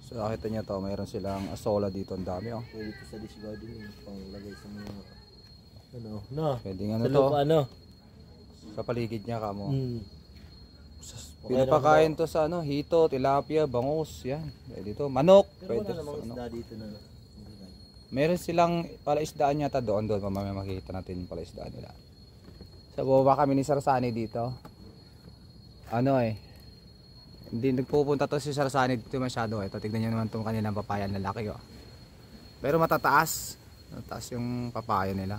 So nakita niyo to, mayroon silang asola dito, ang dami oh. Pwede ito sa dish garden yun, pang lagay sa mga ano, no? Pwede ano Sa to, lupa, ano? sa paligid niya kamo. Okay, Pinapakain to sa ano, hito, tilapia, bangus, yan. Pwede to, manok, pero pwede wala namang sa, ano. isda dito na Meron silang palaisdaan yata doon, mamaya makikita natin yung palaisdaan nila. Sa baba kami ni Sarsani dito. Ano hindi nagpupunta to si Sarsani dito masyado Ito, tignan nyo naman itong kanilang papaya na laki oh. Pero matataas. Matataas yung papaya nila.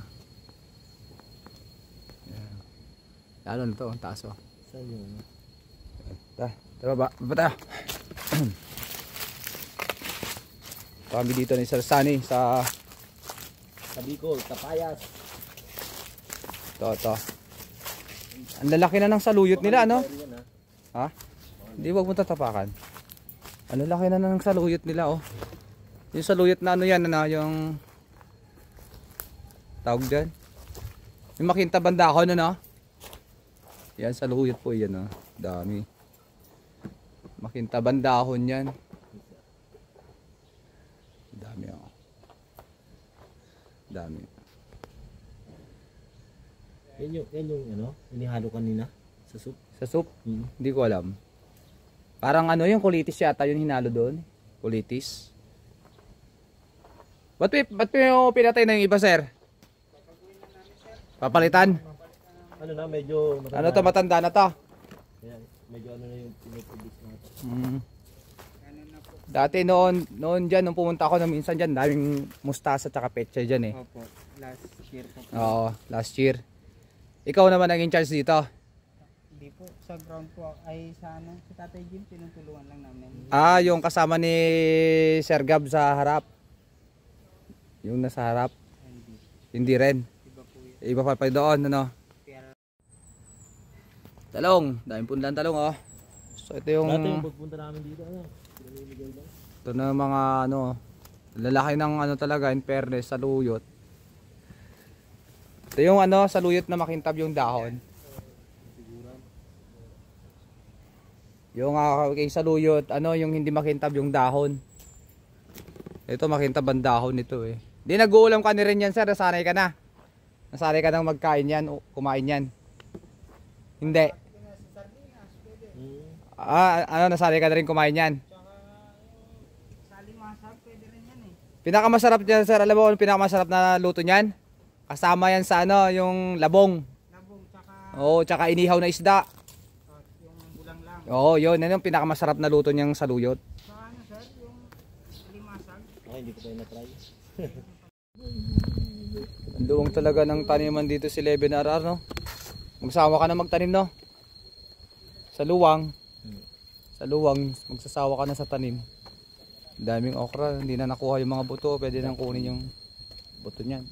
Yan. Lalo na to, ang taas oh. saan yun? Tara ba? Baba tayo. Kami dito ni Sarsani sa Bicol, Tapayas. Ito. Ang lalaki na ng saluyot nila, ano? Ha? Hindi, wag mo tatapakan. Ang lalaki na ng saluyot nila, oh. Yung saluyot na ano yan, ano, yung tawag dyan. Yung makinta bandahon, ano? Yan, saluyot po yan, oh. Dami. Makinta bandahon yan. Dami, oh. Dami. Yan yung ano, inihalo kanina sa soup. Sa soup? Hindi ko alam. Parang ano yung kulitis yata yung hinalo doon. Kulitis. Ba't mo pinatay na yung iba, sir? Papalitan? Ano na, medyo matanda. Ano to, matanda na to? Yan, medyo ano na yung piniprodus na ito. Dati noon dyan, nung pumunta ako na minsan dyan, daming mustasa at petsa dyan eh. Opo, last year po. Oo, last year. Ikaw naman ang in charge dito? Hindi po, sa ground po ay sa ano, si Tatay Jim, tinutulungan lang namin. Ah, yung kasama ni Sir Gab sa harap. Yung nasa harap. Hindi rin. Iba po yun. Iba pa doon, ano? Pero Talong, daming pundan talong oh. So ito yung Dati yung pagpunta namin dito, ano? ito na mga ano, lalaki ng ano talaga, in fairness, saluyot. Ito yung ano, saluyot na makintab yung dahon. Yung kay saluyot, ano, yung hindi makintab yung dahon. Ito makintab ang dahon nito eh. Di nag-uulam ka ni rin yan, sir, nasanay ka na. Nasanay ka nang magkain yan, o kumain yan. Hindi. Ano, nasanay ka na rin kumain yan. Pinakamasarap dyan, sir, alam mo, pinakamasarap na luto niyan? Kasama yan sa ano, yung labong. labong, tsaka Oo, tsaka inihaw na isda. yung bulang lang. Oo, yun, yan yung pinakamasarap na luto niyang saluyot. Sa ano sir, yung limasag. Okay, hindi ko pa yun na-try. Ang duwang talaga ng taniman dito si Leven RR, no? Magsawa ka na magtanim, no? Sa luwang. Sa luwang, magsasawa ka na sa tanim. Daming okra, hindi na nakuha yung mga buto, pwede nang kunin yung buto niyan.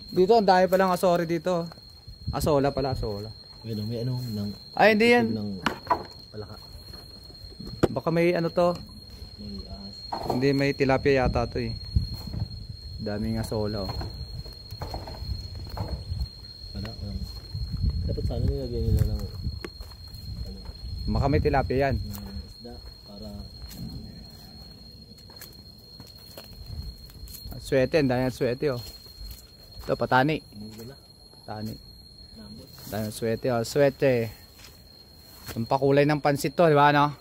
Dito, ang dami palang asori dito. Asola pala, asola. May ano ng Ay, hindi yan. ng palaka. Baka may ano to. May ahas. Hindi, may tilapia yata to eh. Daming asola, oh. Wala. Dapat sana nilagyan nila ng ano, Baka may tilapia yan. isda para Swerte, ang dami ng swerte, oh. Ito, patani. mula. Patani. Nambot. Dami ng swerte, oh. Swerte. Yung pakulay ng pansit to, di ba, no?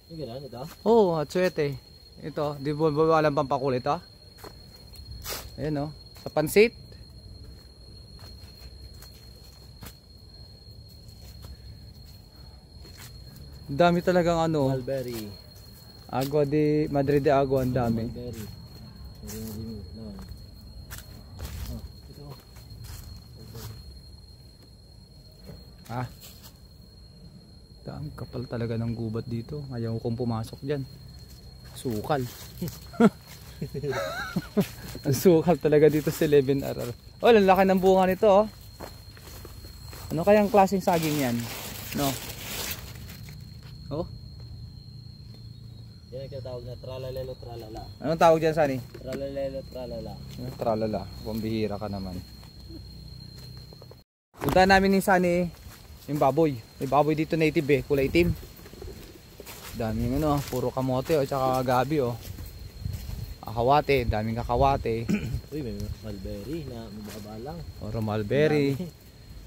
Yung gano'n ito? Oo, at swerte. Ito, di ba alam pang pakulay ito? Ayan, oh. Sa pansit. Dami talagang ano. Mulberry. Agua de Madrid de Agua, ang dami. Mulberry. Meron na din naman. Ito. Ah. Dami kapal talaga ng gubat dito. Ayaw kong pumasok diyan. Sukal. Ang sukal talaga dito sa 11RR. Oh, ang laki ng bunga nito, oh. Ano kayang klaseng saging yan? No. Oh. Yan ang tinatawag na tralalelo tralala. Anong tawag diyan, Sani? Tralalelo tralala. Tralala, pambihira ka naman. Punta namin ni Sani yung baboy. May baboy dito native eh, kulay itim. Daming ano, puro kamote o tsaka gabi o. Kakawate, daming kakawate. Uy, may mulberry na mababa lang. Puro mulberry.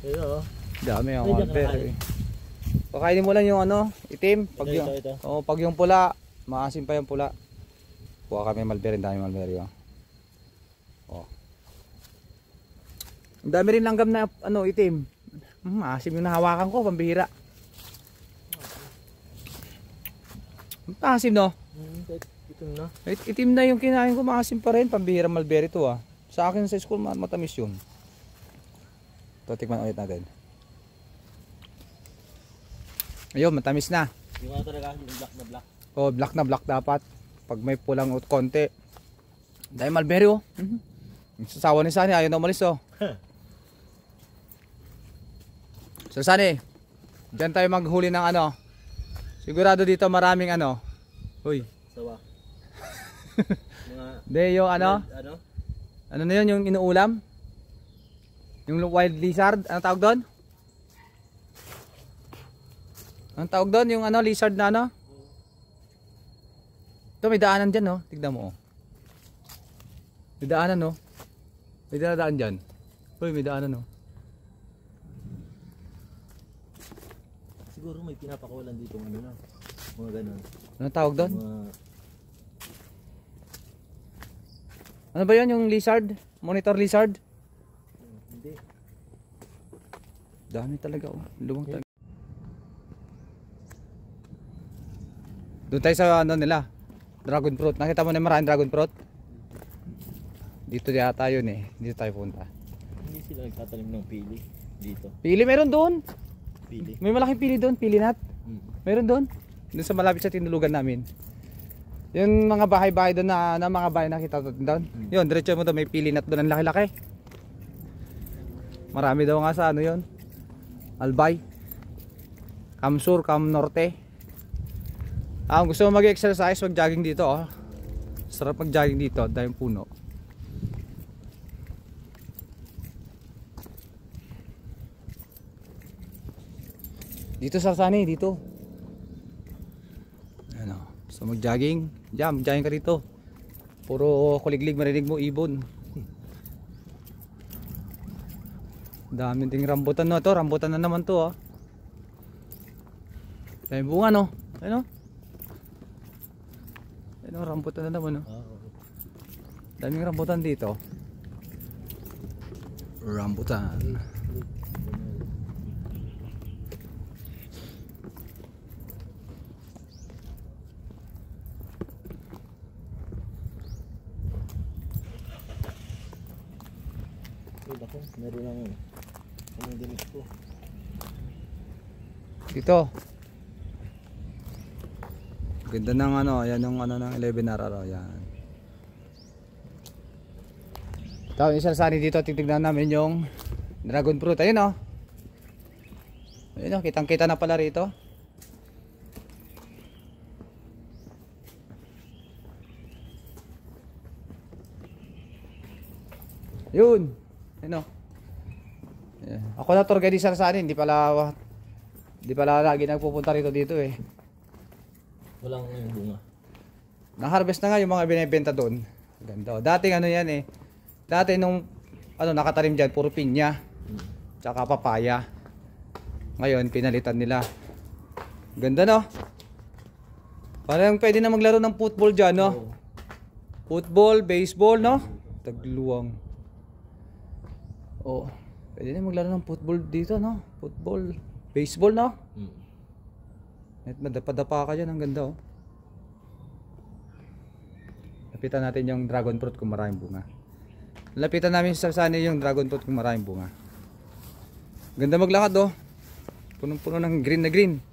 Ayun, oh. Dami ang Ay, diyan mulberry. Pakainin mo lang yung ano, itim. Pag Ito, yung, ito. oh, pag yung pula, maasim pa yung pula. Kuha kami mulberry, dami mulberry oh. Oh. Ang dami rin langgam na ano, itim. Maasim yung nahawakan ko, pambihira. Maasim no? Itim na. Itim na yung kinain ko, maasim pa rin. Pambihira mulberry to ah. Sa akin sa school, matamis yun. Ito, tikman ulit natin. Ayun, matamis na. Yung ano talaga, yung black na black. Oh, black na black dapat. Pag may pulang konti. Dahil mulberry oh. Yung sasawa ni Sunny, ayaw na umalis oh. So Sunny, dyan tayo maghuli ng ano. Sigurado dito maraming ano. Uy. Sawa. Mga... De, yung ano? Ano? Ano na yun, yung inuulam? Yung wild lizard, ano tawag doon? Anong tawag doon? Yung ano, lizard na ano? Ito may daanan dyan no, tignan mo oh. May daanan no. May daan dyan. Uy, may daanan no. Siguro may pinapakawalan dito ano na. Mga ganun. Anong tawag doon? Mga... Ano ba yun, yung lizard? Monitor lizard? Hindi. Dami talaga oh. Luwang talaga. Doon tayo sa ano nila, dragon fruit. Nakita mo na maraming dragon fruit? Dito yata yun eh. Dito tayo punta. Hindi sila nagtatanim ng pili dito. Pili meron doon. Pili. May malaking pili doon, pili nut. Meron doon. Doon sa malapit sa tinulugan namin. Yung mga bahay-bahay doon na mga bahay nakita doon. Yun, diretso mo doon, may pili nut doon. Ang laki-laki. Marami daw nga sa ano yun. Albay. Kamsur, Cam Norte. Kung gusto mo mag-exercise, mag-jogging dito oh. Sarap mag-jogging dito, dahil puno. Dito sa Sunny, dito. Ano, so mag-jogging, diyan, mag-jogging ka dito. Puro kuliglig marinig mo ibon. Dami ding rambutan no, ito rambutan na naman to oh. Dami bunga no. Ano? Ano, rambutan na naman no. Okay. Daming rambutan dito. Rambutan. Uy, ako, meron lang anong ganit ko. Dito. Ganda ng ano, ayan yung ano ng 11R yan. Tapos isa Sunny dito, titignan namin yung dragon fruit. Ayun oh. Ayun oh, kitang-kita na pala rito. Yun. Ayun oh. Yeah. Ako na tour guide sa Sunny, hindi pala lagi nagpupunta rito dito eh. Walang yung bunga. Na-harvest na nga yung mga binebenta doon. Ganda. Dating ano yan eh. Dati nung ano nakatanim diyan puro pinya. Tsaka papaya. Ngayon pinalitan nila. Ganda no? Parang pwede na maglaro ng football diyan no? Oh. Football, baseball no? Tagluwang. Oh, pwede na maglaro ng football dito no? Football, baseball no? At madapa-dapa ka dyan, ang ganda oh. Lapitan natin yung dragon fruit kung maraming bunga. Lapitan namin sa Sunny yung dragon fruit kung maraming bunga. Ganda maglakad oh. Punong-puno ng green na green.